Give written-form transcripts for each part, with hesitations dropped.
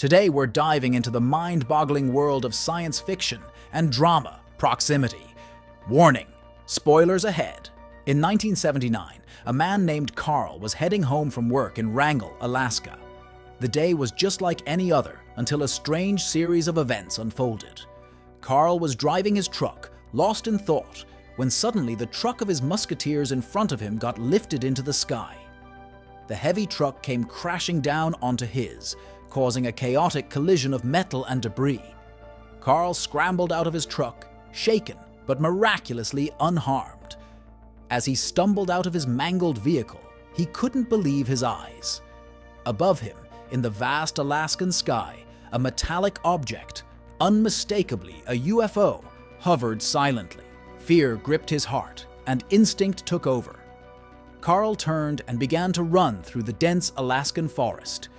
Today we're diving into the mind-boggling world of science fiction and drama, proximity. Warning, spoilers ahead. In 1979, a man named Carl was heading home from work in Wrangell, Alaska. The day was just like any other until a strange series of events unfolded. Carl was driving his truck, lost in thought, when suddenly the truck of his musketeers in front of him got lifted into the sky. The heavy truck came crashing down onto his, causing a chaotic collision of metal and debris. Carl scrambled out of his truck, shaken but miraculously unharmed. As he stumbled out of his mangled vehicle, he couldn't believe his eyes. Above him, in the vast Alaskan sky, a metallic object, unmistakably a UFO, hovered silently. Fear gripped his heart, and instinct took over. Carl turned and began to run through the dense Alaskan forest.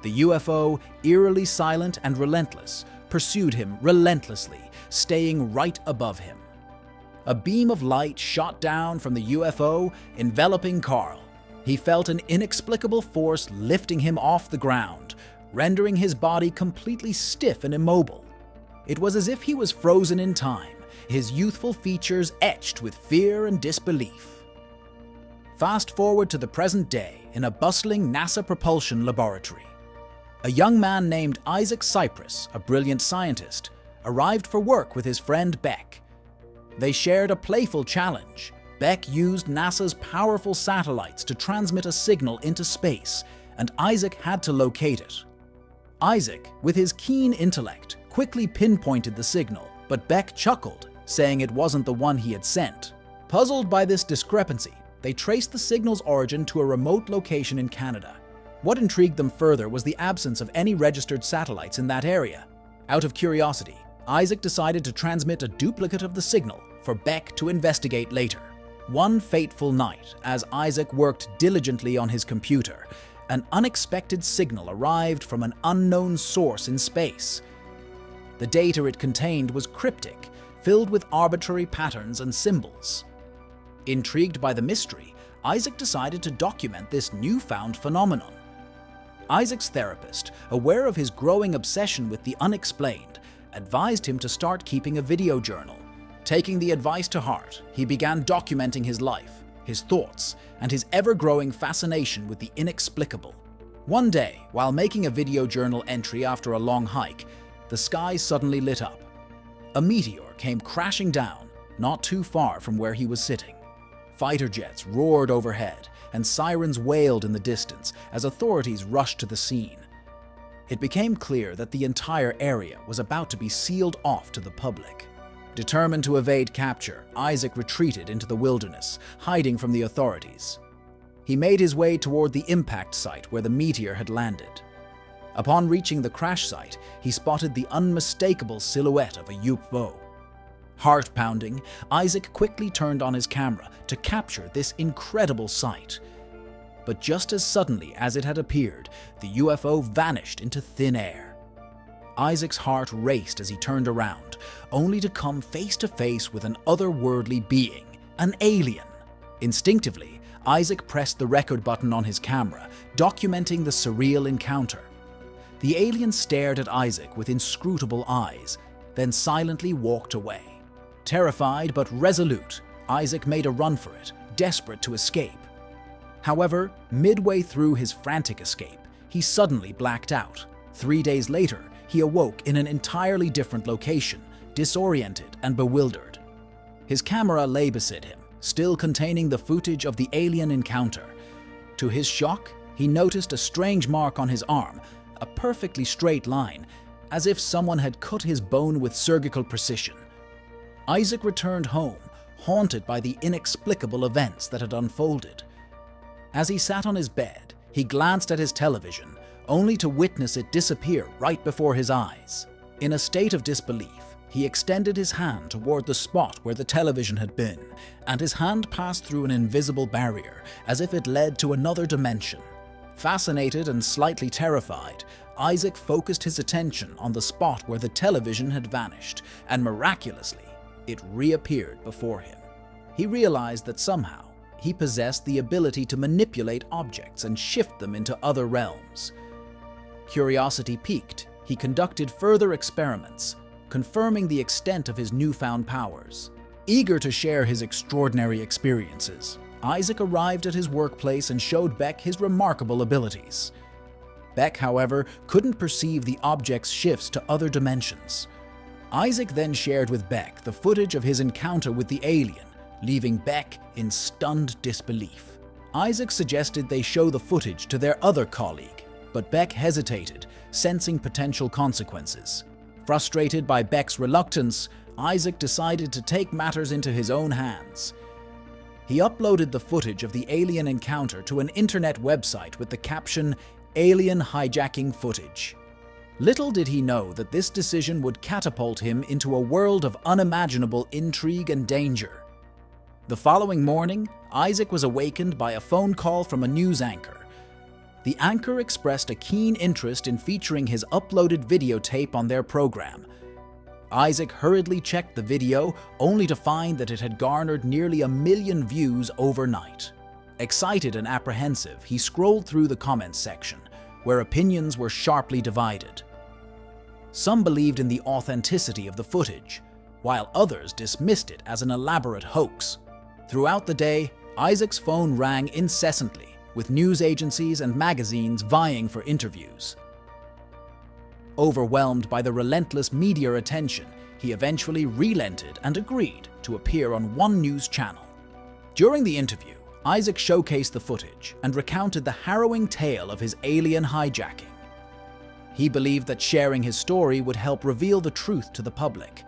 The UFO, eerily silent and relentless, pursued him relentlessly, staying right above him. A beam of light shot down from the UFO, enveloping Carl. He felt an inexplicable force lifting him off the ground, rendering his body completely stiff and immobile. It was as if he was frozen in time, his youthful features etched with fear and disbelief. Fast forward to the present day in a bustling NASA propulsion laboratory. A young man named Isaac Cypress, a brilliant scientist, arrived for work with his friend Beck. They shared a playful challenge. Beck used NASA's powerful satellites to transmit a signal into space, and Isaac had to locate it. Isaac, with his keen intellect, quickly pinpointed the signal, but Beck chuckled, saying it wasn't the one he had sent. Puzzled by this discrepancy, they traced the signal's origin to a remote location in Canada. What intrigued them further was the absence of any registered satellites in that area. Out of curiosity, Isaac decided to transmit a duplicate of the signal for Beck to investigate later. One fateful night, as Isaac worked diligently on his computer, an unexpected signal arrived from an unknown source in space. The data it contained was cryptic, filled with arbitrary patterns and symbols. Intrigued by the mystery, Isaac decided to document this newfound phenomenon. Isaac's therapist, aware of his growing obsession with the unexplained, advised him to start keeping a video journal. Taking the advice to heart, he began documenting his life, his thoughts, and his ever-growing fascination with the inexplicable. One day, while making a video journal entry after a long hike, the sky suddenly lit up. A meteor came crashing down, not too far from where he was sitting. Fighter jets roared overhead, and sirens wailed in the distance as authorities rushed to the scene. It became clear that the entire area was about to be sealed off to the public. Determined to evade capture, Isaac retreated into the wilderness, hiding from the authorities. He made his way toward the impact site where the meteor had landed. Upon reaching the crash site, he spotted the unmistakable silhouette of a UFO. Heart-pounding, Isaac quickly turned on his camera to capture this incredible sight. But just as suddenly as it had appeared, the UFO vanished into thin air. Isaac's heart raced as he turned around, only to come face to face with an otherworldly being, an alien. Instinctively, Isaac pressed the record button on his camera, documenting the surreal encounter. The alien stared at Isaac with inscrutable eyes, then silently walked away. Terrified but resolute, Isaac made a run for it, desperate to escape. However, midway through his frantic escape, he suddenly blacked out. 3 days later, he awoke in an entirely different location, disoriented and bewildered. His camera lay beside him, still containing the footage of the alien encounter. To his shock, he noticed a strange mark on his arm, a perfectly straight line, as if someone had cut his bone with surgical precision. Isaac returned home, haunted by the inexplicable events that had unfolded. As he sat on his bed, he glanced at his television, only to witness it disappear right before his eyes. In a state of disbelief, he extended his hand toward the spot where the television had been, and his hand passed through an invisible barrier, as if it led to another dimension. Fascinated and slightly terrified, Isaac focused his attention on the spot where the television had vanished, and miraculously, it reappeared before him. He realized that somehow, he possessed the ability to manipulate objects and shift them into other realms. Curiosity piqued, he conducted further experiments, confirming the extent of his newfound powers. Eager to share his extraordinary experiences, Isaac arrived at his workplace and showed Beck his remarkable abilities. Beck, however, couldn't perceive the object's shifts to other dimensions. Isaac then shared with Beck the footage of his encounter with the alien, leaving Beck in stunned disbelief. Isaac suggested they show the footage to their other colleague, but Beck hesitated, sensing potential consequences. Frustrated by Beck's reluctance, Isaac decided to take matters into his own hands. He uploaded the footage of the alien encounter to an internet website with the caption, "Alien hijacking footage." Little did he know that this decision would catapult him into a world of unimaginable intrigue and danger. The following morning, Isaac was awakened by a phone call from a news anchor. The anchor expressed a keen interest in featuring his uploaded videotape on their program. Isaac hurriedly checked the video, only to find that it had garnered nearly 1 million views overnight. Excited and apprehensive, he scrolled through the comments section, where opinions were sharply divided. Some believed in the authenticity of the footage, while others dismissed it as an elaborate hoax. Throughout the day, Isaac's phone rang incessantly, with news agencies and magazines vying for interviews. Overwhelmed by the relentless media attention, he eventually relented and agreed to appear on one news channel. During the interview, Isaac showcased the footage and recounted the harrowing tale of his alien hijacking. He believed that sharing his story would help reveal the truth to the public.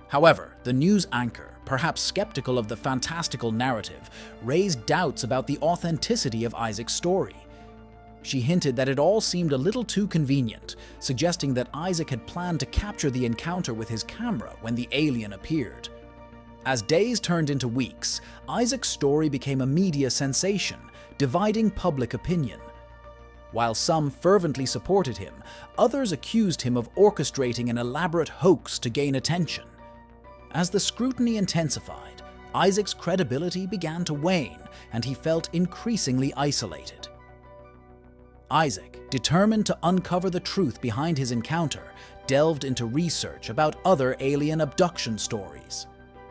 However, the news anchor, perhaps skeptical of the fantastical narrative, raised doubts about the authenticity of Isaac's story. She hinted that it all seemed a little too convenient, suggesting that Isaac had planned to capture the encounter with his camera when the alien appeared. As days turned into weeks, Isaac's story became a media sensation, dividing public opinion. While some fervently supported him, others accused him of orchestrating an elaborate hoax to gain attention. As the scrutiny intensified, Isaac's credibility began to wane, and he felt increasingly isolated. Isaac, determined to uncover the truth behind his encounter, delved into research about other alien abduction stories.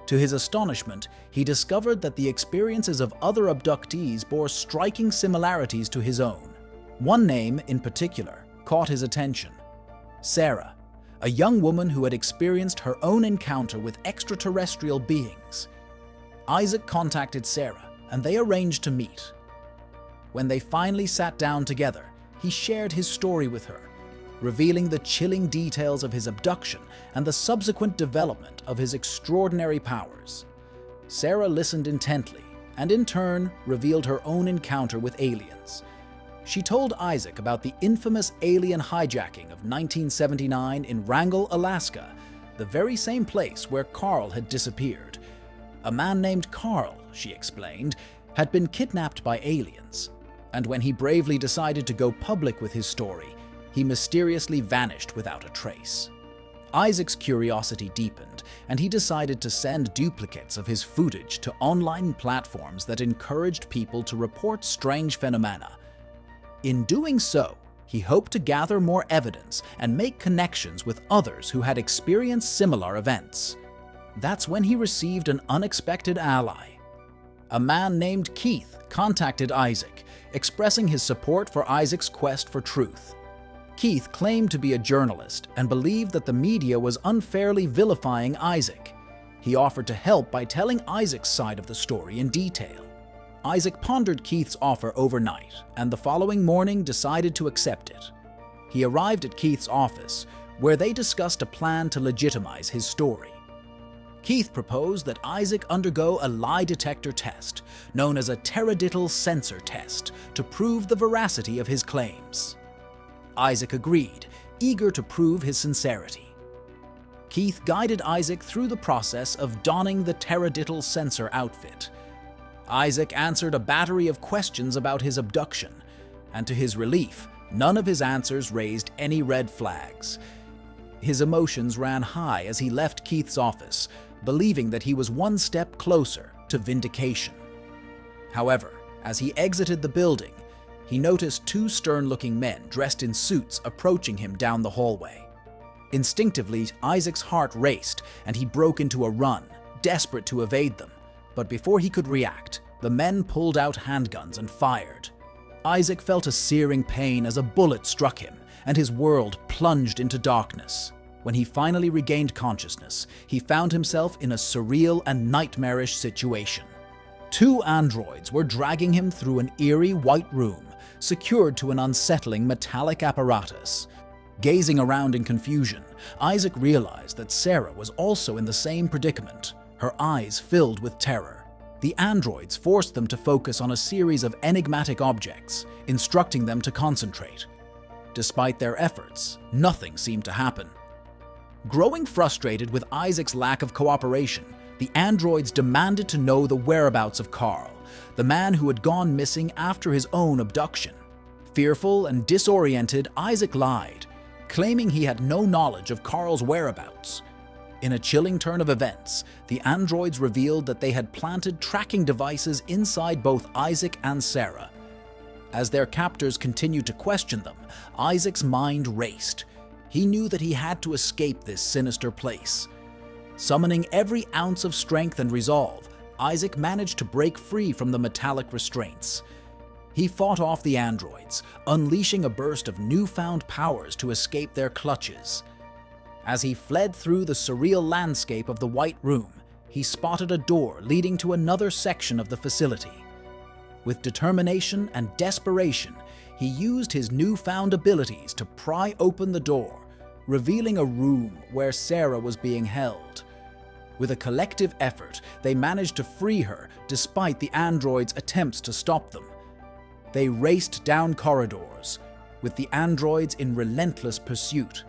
To his astonishment, he discovered that the experiences of other abductees bore striking similarities to his own. One name, in particular, caught his attention: Sarah, a young woman who had experienced her own encounter with extraterrestrial beings. Isaac contacted Sarah, and they arranged to meet. When they finally sat down together, he shared his story with her, revealing the chilling details of his abduction and the subsequent development of his extraordinary powers. Sarah listened intently, and in turn revealed her own encounter with aliens. She told Isaac about the infamous alien hijacking of 1979 in Wrangell, Alaska, the very same place where Carl had disappeared. A man named Carl, she explained, had been kidnapped by aliens, and when he bravely decided to go public with his story, he mysteriously vanished without a trace. Isaac's curiosity deepened, and he decided to send duplicates of his footage to online platforms that encouraged people to report strange phenomena. In doing so, he hoped to gather more evidence and make connections with others who had experienced similar events. That's when he received an unexpected ally. A man named Keith contacted Isaac, expressing his support for Isaac's quest for truth. Keith claimed to be a journalist and believed that the media was unfairly vilifying Isaac. He offered to help by telling Isaac's side of the story in detail. Isaac pondered Keith's offer overnight, and the following morning decided to accept it. He arrived at Keith's office, where they discussed a plan to legitimize his story. Keith proposed that Isaac undergo a lie detector test, known as a teradiddle sensor test, to prove the veracity of his claims. Isaac agreed, eager to prove his sincerity. Keith guided Isaac through the process of donning the teradiddle sensor outfit. Isaac answered a battery of questions about his abduction, and to his relief, none of his answers raised any red flags. His emotions ran high as he left Keith's office, believing that he was one step closer to vindication. However, as he exited the building, he noticed two stern-looking men dressed in suits approaching him down the hallway. Instinctively, Isaac's heart raced and he broke into a run, desperate to evade them. But before he could react, the men pulled out handguns and fired. Isaac felt a searing pain as a bullet struck him, and his world plunged into darkness. When he finally regained consciousness, he found himself in a surreal and nightmarish situation. Two androids were dragging him through an eerie white room, secured to an unsettling metallic apparatus. Gazing around in confusion, Isaac realized that Sarah was also in the same predicament, her eyes filled with terror. The androids forced them to focus on a series of enigmatic objects, instructing them to concentrate. Despite their efforts, nothing seemed to happen. Growing frustrated with Isaac's lack of cooperation, the androids demanded to know the whereabouts of Carl, the man who had gone missing after his own abduction. Fearful and disoriented, Isaac lied, claiming he had no knowledge of Carl's whereabouts. In a chilling turn of events, the androids revealed that they had planted tracking devices inside both Isaac and Sarah. As their captors continued to question them, Isaac's mind raced. He knew that he had to escape this sinister place. Summoning every ounce of strength and resolve, Isaac managed to break free from the metallic restraints. He fought off the androids, unleashing a burst of newfound powers to escape their clutches. As he fled through the surreal landscape of the White Room, he spotted a door leading to another section of the facility. With determination and desperation, he used his newfound abilities to pry open the door, revealing a room where Sarah was being held. With a collective effort, they managed to free her despite the androids' attempts to stop them. They raced down corridors, with the androids in relentless pursuit.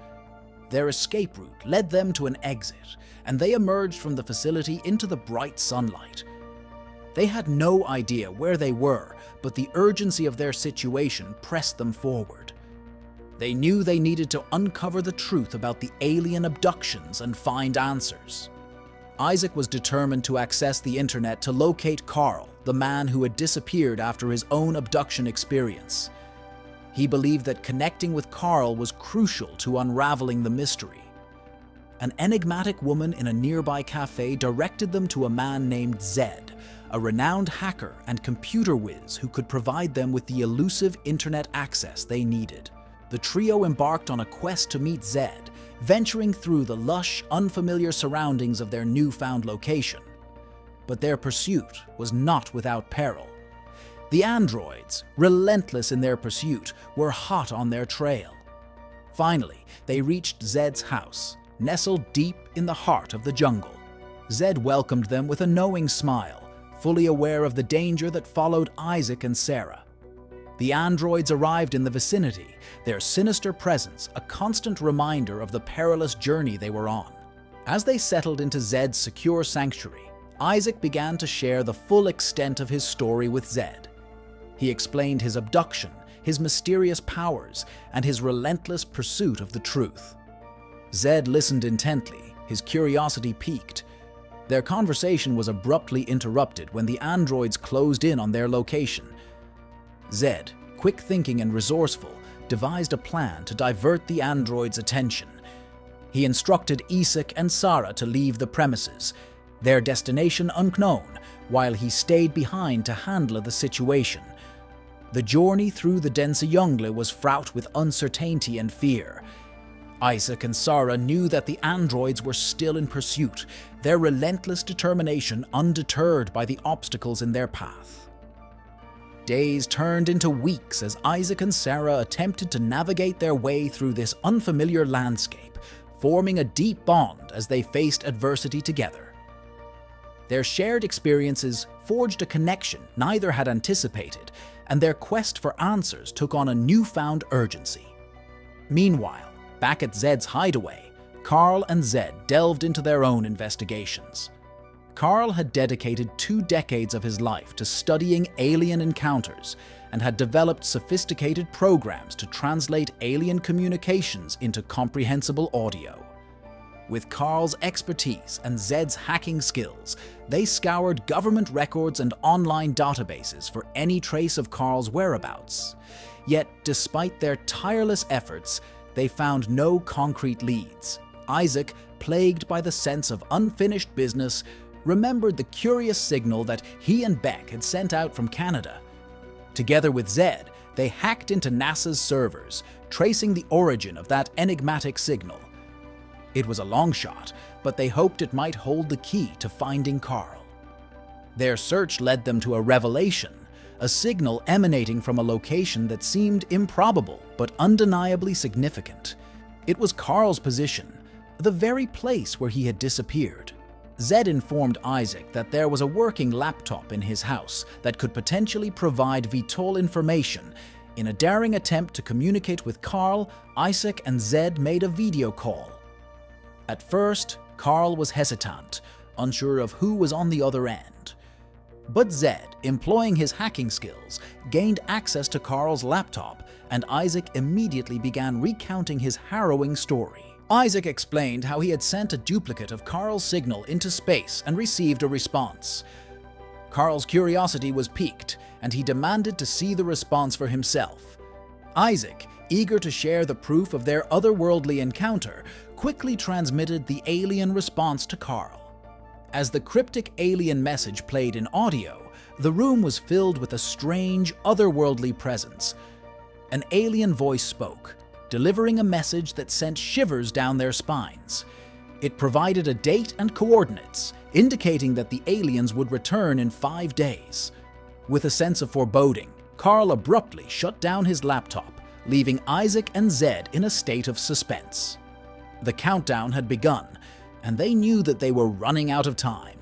Their escape route led them to an exit, and they emerged from the facility into the bright sunlight. They had no idea where they were, but the urgency of their situation pressed them forward. They knew they needed to uncover the truth about the alien abductions and find answers. Isaac was determined to access the internet to locate Carl, the man who had disappeared after his own abduction experience. He believed that connecting with Carl was crucial to unraveling the mystery. An enigmatic woman in a nearby cafe directed them to a man named Zed, a renowned hacker and computer whiz who could provide them with the elusive internet access they needed. The trio embarked on a quest to meet Zed, venturing through the lush, unfamiliar surroundings of their newfound location. But their pursuit was not without peril. The androids, relentless in their pursuit, were hot on their trail. Finally, they reached Zed's house, nestled deep in the heart of the jungle. Zed welcomed them with a knowing smile, fully aware of the danger that followed Isaac and Sarah. The androids arrived in the vicinity, their sinister presence a constant reminder of the perilous journey they were on. As they settled into Zed's secure sanctuary, Isaac began to share the full extent of his story with Zed. He explained his abduction, his mysterious powers, and his relentless pursuit of the truth. Zed listened intently, his curiosity piqued. Their conversation was abruptly interrupted when the androids closed in on their location. Zed, quick-thinking and resourceful, devised a plan to divert the androids' attention. He instructed Isaac and Sarah to leave the premises, their destination unknown, while he stayed behind to handle the situation. The journey through the dense jungle was fraught with uncertainty and fear. Isaac and Sarah knew that the androids were still in pursuit, their relentless determination undeterred by the obstacles in their path. Days turned into weeks as Isaac and Sarah attempted to navigate their way through this unfamiliar landscape, forming a deep bond as they faced adversity together. Their shared experiences forged a connection neither had anticipated, and their quest for answers took on a newfound urgency. Meanwhile, back at Zed's hideaway, Carl and Zed delved into their own investigations. Carl had dedicated 2 decades of his life to studying alien encounters and had developed sophisticated programs to translate alien communications into comprehensible audio. With Carl's expertise and Zed's hacking skills, they scoured government records and online databases for any trace of Carl's whereabouts. Yet, despite their tireless efforts, they found no concrete leads. Isaac, plagued by the sense of unfinished business, remembered the curious signal that he and Beck had sent out from Canada. Together with Zed, they hacked into NASA's servers, tracing the origin of that enigmatic signal. It was a long shot, but they hoped it might hold the key to finding Carl. Their search led them to a revelation, a signal emanating from a location that seemed improbable but undeniably significant. It was Carl's position, the very place where he had disappeared. Zed informed Isaac that there was a working laptop in his house that could potentially provide vital information. In a daring attempt to communicate with Carl, Isaac and Zed made a video call. At first, Carl was hesitant, unsure of who was on the other end. But Zed, employing his hacking skills, gained access to Carl's laptop, and Isaac immediately began recounting his harrowing story. Isaac explained how he had sent a duplicate of Carl's signal into space and received a response. Carl's curiosity was piqued, and he demanded to see the response for himself. Isaac, eager to share the proof of their otherworldly encounter, quickly transmitted the alien response to Carl. As the cryptic alien message played in audio, the room was filled with a strange, otherworldly presence. An alien voice spoke, delivering a message that sent shivers down their spines. It provided a date and coordinates, indicating that the aliens would return in 5 days. With a sense of foreboding, Carl abruptly shut down his laptop, leaving Isaac and Zed in a state of suspense. The countdown had begun, and they knew that they were running out of time.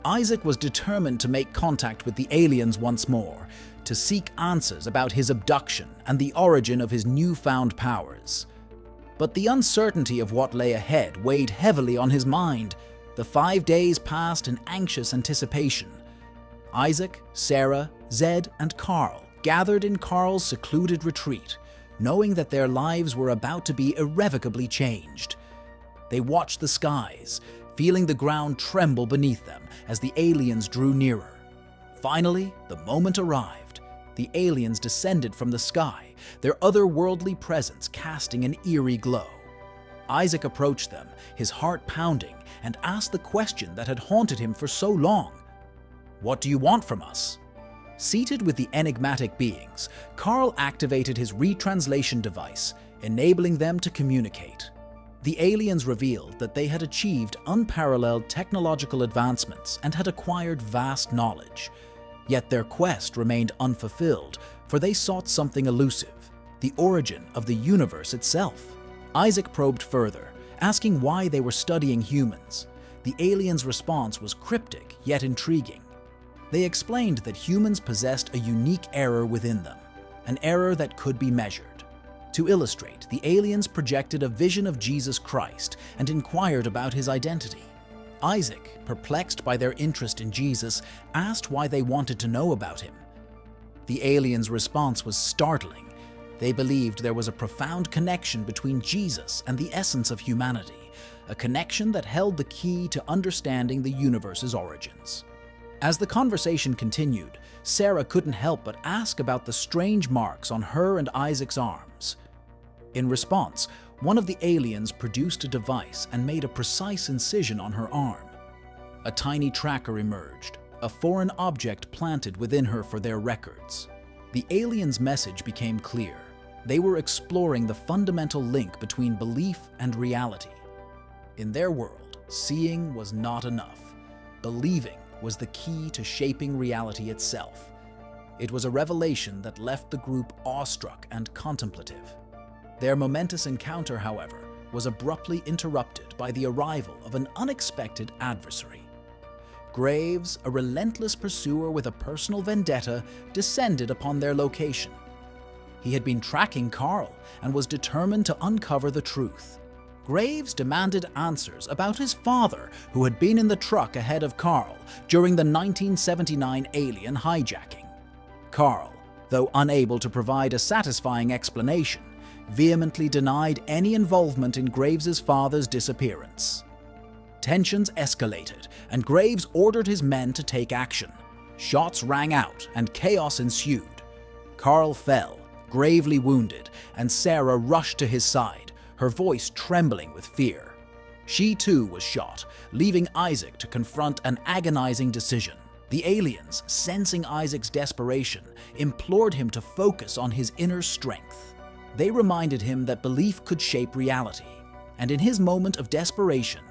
Isaac was determined to make contact with the aliens once more, to seek answers about his abduction and the origin of his newfound powers. But the uncertainty of what lay ahead weighed heavily on his mind. The 5 days passed in anxious anticipation. Isaac, Sarah, Zed, and Carl gathered in Carl's secluded retreat, knowing that their lives were about to be irrevocably changed. They watched the skies, feeling the ground tremble beneath them as the aliens drew nearer. Finally, the moment arrived. The aliens descended from the sky, their otherworldly presence casting an eerie glow. Isaac approached them, his heart pounding, and asked the question that had haunted him for so long. "What do you want from us?" Seated with the enigmatic beings, Carl activated his retranslation device, enabling them to communicate. The aliens revealed that they had achieved unparalleled technological advancements and had acquired vast knowledge. Yet their quest remained unfulfilled, for they sought something elusive, the origin of the universe itself. Isaac probed further, asking why they were studying humans. The aliens' response was cryptic yet intriguing. They explained that humans possessed a unique error within them, an error that could be measured. To illustrate, the aliens projected a vision of Jesus Christ and inquired about his identity. Isaac, perplexed by their interest in Jesus, asked why they wanted to know about him. The aliens' response was startling. They believed there was a profound connection between Jesus and the essence of humanity, a connection that held the key to understanding the universe's origins. As the conversation continued, Sarah couldn't help but ask about the strange marks on her and Isaac's arms. In response, one of the aliens produced a device and made a precise incision on her arm. A tiny tracker emerged, a foreign object planted within her for their records. The aliens' message became clear. They were exploring the fundamental link between belief and reality. In their world, seeing was not enough. Believing was the key to shaping reality itself. It was a revelation that left the group awestruck and contemplative. Their momentous encounter, however, was abruptly interrupted by the arrival of an unexpected adversary. Graves, a relentless pursuer with a personal vendetta, descended upon their location. He had been tracking Carl and was determined to uncover the truth. Graves demanded answers about his father, who had been in the truck ahead of Carl during the 1979 alien hijacking. Carl, though unable to provide a satisfying explanation, vehemently denied any involvement in Graves's father's disappearance. Tensions escalated, and Graves ordered his men to take action. Shots rang out, and chaos ensued. Carl fell, gravely wounded, and Sarah rushed to his side, her voice trembling with fear. She too was shot, leaving Isaac to confront an agonizing decision. The aliens, sensing Isaac's desperation, implored him to focus on his inner strength. They reminded him that belief could shape reality, and in his moment of desperation,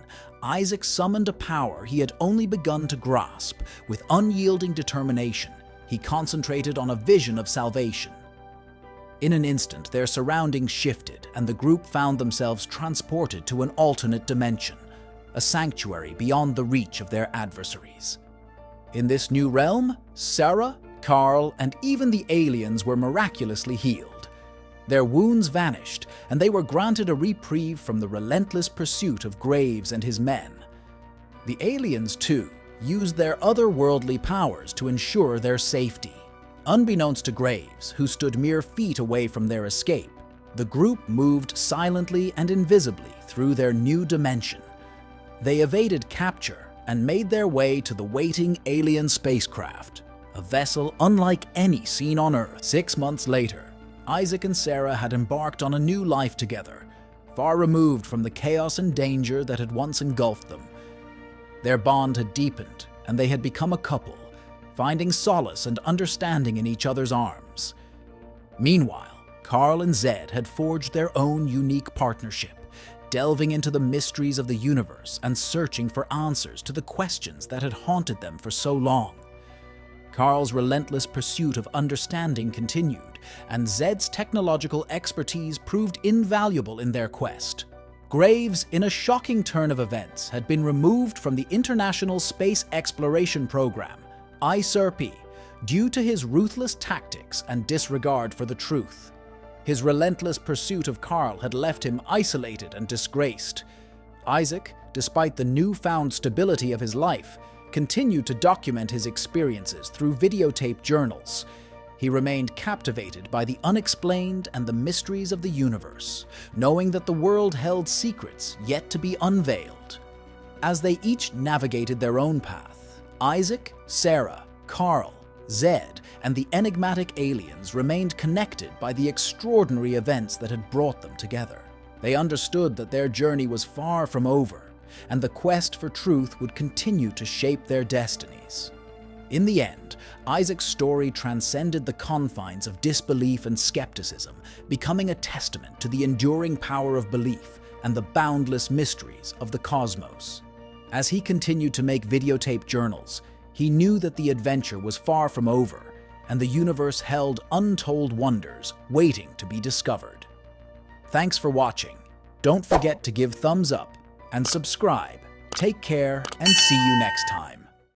Isaac summoned a power he had only begun to grasp. With unyielding determination, he concentrated on a vision of salvation. In an instant, their surroundings shifted, and the group found themselves transported to an alternate dimension, a sanctuary beyond the reach of their adversaries. In this new realm, Sarah, Carl, and even the aliens were miraculously healed. Their wounds vanished, and they were granted a reprieve from the relentless pursuit of Graves and his men. The aliens, too, used their otherworldly powers to ensure their safety. Unbeknownst to Graves, who stood mere feet away from their escape, the group moved silently and invisibly through their new dimension. They evaded capture and made their way to the waiting alien spacecraft, a vessel unlike any seen on Earth. 6 months later, Isaac and Sarah had embarked on a new life together, far removed from the chaos and danger that had once engulfed them. Their bond had deepened, and they had become a couple, finding solace and understanding in each other's arms. Meanwhile, Carl and Zed had forged their own unique partnership, delving into the mysteries of the universe and searching for answers to the questions that had haunted them for so long. Carl's relentless pursuit of understanding continued, and Zed's technological expertise proved invaluable in their quest. Graves, in a shocking turn of events, had been removed from the International Space Exploration Program, ISRP, due to his ruthless tactics and disregard for the truth. His relentless pursuit of Carl had left him isolated and disgraced. Isaac, despite the newfound stability of his life, continued to document his experiences through videotaped journals. He remained captivated by the unexplained and the mysteries of the universe, knowing that the world held secrets yet to be unveiled. As they each navigated their own path, Isaac, Sarah, Carl, Zed, and the enigmatic aliens remained connected by the extraordinary events that had brought them together. They understood that their journey was far from over, and the quest for truth would continue to shape their destinies. In the end, Isaac's story transcended the confines of disbelief and skepticism, becoming a testament to the enduring power of belief and the boundless mysteries of the cosmos. As he continued to make videotape journals, he knew that the adventure was far from over, and the universe held untold wonders waiting to be discovered. Thanks for watching. Don't forget to give thumbs up and subscribe. Take care and see you next time.